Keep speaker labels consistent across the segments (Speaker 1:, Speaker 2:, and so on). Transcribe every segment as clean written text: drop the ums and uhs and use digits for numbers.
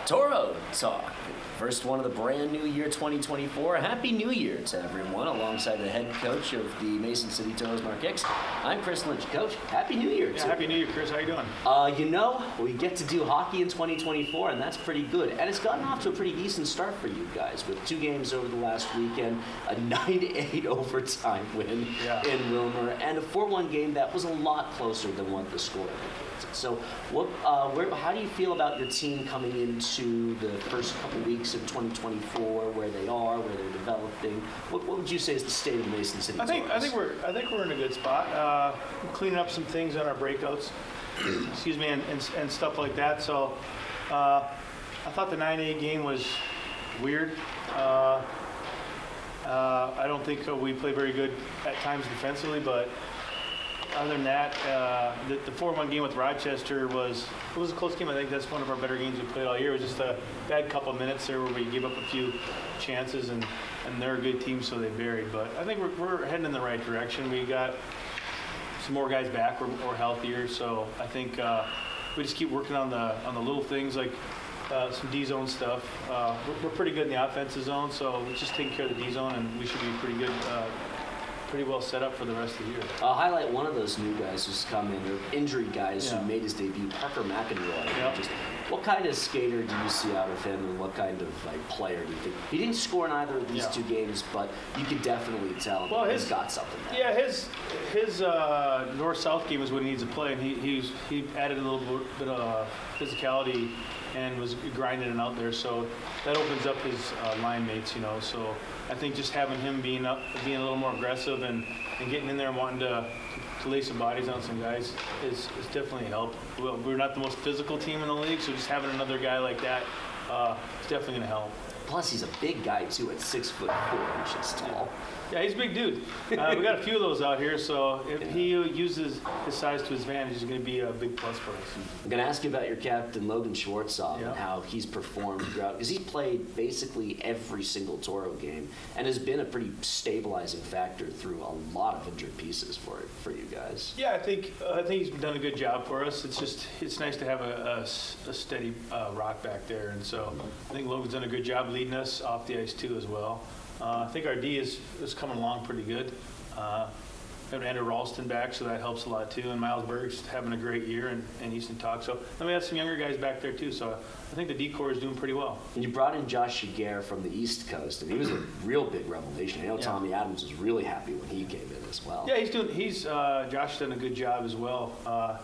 Speaker 1: Toro Talk, first one of the brand new year 2024. Happy New Year to everyone, alongside the head coach of the Mason City Toros, Mark Hicks. I'm Chris Lynch. Coach, Happy New Year.
Speaker 2: Yeah, Happy New Year, Chris. How you doing?
Speaker 1: We get to do hockey in 2024, and that's pretty good. And it's gotten off to a pretty decent start for you guys, with 2 games over the last weekend, a 9-8 overtime win in Wilmer, and a 4-1 game that was a lot closer than what the score indicated. So, how do you feel about your team coming into the first couple weeks of 2024? Where they are, where they're developing? What would you say is the state of the Mason City Toros?
Speaker 2: I think we're in a good spot. We're cleaning up some things on our breakouts, excuse me, and stuff like that. So, I thought the 9-8 game was weird. I don't think we play very good at times defensively, but other than that, the 4-1 game with Rochester was a close game. I think that's one of our better games we played all year. It was just a bad couple of minutes there where we gave up a few chances, and they're a good team, so they varied. But I think we're heading in the right direction. We got some more guys back. We're healthier, so I think we just keep working on the little things like some D-zone stuff. We're pretty good in the offensive zone, so we're just taking care of the D-zone, and we should be pretty good. Pretty well set up for the rest of the year.
Speaker 1: I'll highlight one of those new guys who's come in, or injured guys who made his debut, Parker McEnroy.
Speaker 2: Yep.
Speaker 1: Just what kind of skater do you see out of him, and what kind of player do you think? He didn't score in either of these 2 games, but you could definitely tell he's got something there.
Speaker 2: Yeah, his north-south game is when he needs to play, and he added a little bit of physicality and was grinding it out there, so that opens up his line mates, so I think just having him being a little more aggressive and getting in there and wanting to lay some bodies on some guys is definitely helped. Well, we're not the most physical team in the league, so just having another guy like that is definitely going to help.
Speaker 1: Plus, he's a big guy, too, at 6'4" tall.
Speaker 2: Yeah, he's a big dude. We got a few of those out here, so if he uses his size to his advantage, he's going to be a big plus for us.
Speaker 1: I'm going to ask you about your captain, Logan Schwartzoff, and how he's performed throughout, because he's played basically every single Toro game and has been a pretty stabilizing factor through a lot of injured pieces for you guys.
Speaker 2: Yeah, I think he's done a good job for us. It's nice to have a steady rock back there, and so I think Logan's done a good job leading us off the ice too as well. I think our D is coming along pretty good. We have Andrew Ralston back, so that helps a lot too. And Miles Berg's having a great year, and Easton Talk. So then we have some younger guys back there too. So I think the D core is doing pretty well.
Speaker 1: And you brought in Josh Shigare from the East Coast, and he was a real big revelation. I know Tommy Adams was really happy when he came in as well.
Speaker 2: Yeah, Josh done a good job as well.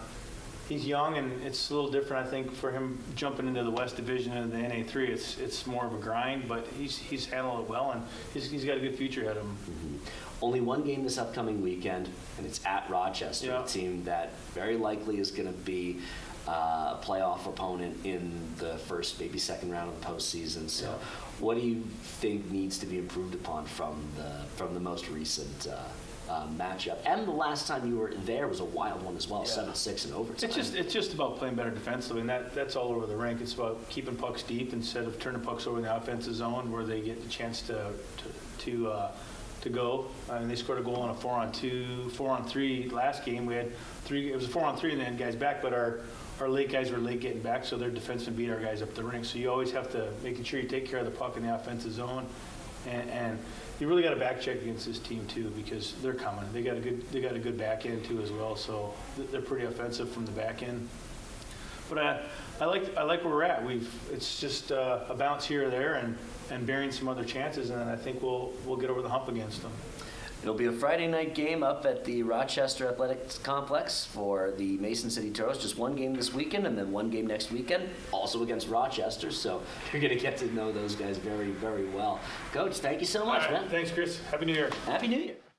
Speaker 2: He's young, and it's a little different, I think, for him jumping into the West Division and the NA3. It's more of a grind, but he's handled it well, and he's got a good future ahead of him.
Speaker 1: Mm-hmm. Only one game this upcoming weekend, and it's at Rochester, a team that very likely is going to be a playoff opponent in the first, maybe second round of the postseason. So, what do you think needs to be improved upon from the most recent matchup? And the last time you were there was a wild one as well, 7-6 in overtime.
Speaker 2: It's just about playing better defensively, and that's all over the rink. It's about keeping pucks deep instead of turning pucks over in the offensive zone where they get the chance to go. And they scored a goal on a 4-on-3 last game. We had 3. It was a 4-on-3, and then guys back, but our late guys were late getting back, so their defensemen beat our guys up the rink. So you always have to making sure you take care of the puck in the offensive zone, and you really got to back check against this team too, because they're coming. They got a good back end too as well, so they're pretty offensive from the back end. But I like where we're at. It's just a bounce here or there, and bearing some other chances, and then I think we'll get over the hump against them.
Speaker 1: It'll be a Friday night game up at the Rochester Athletics Complex for the Mason City Toros. Just one game this weekend and then one game next weekend, also against Rochester. So you're going to get to know those guys very, very well. Coach, thank you so much, man.
Speaker 2: Thanks, Chris. Happy New Year.
Speaker 1: Happy New Year.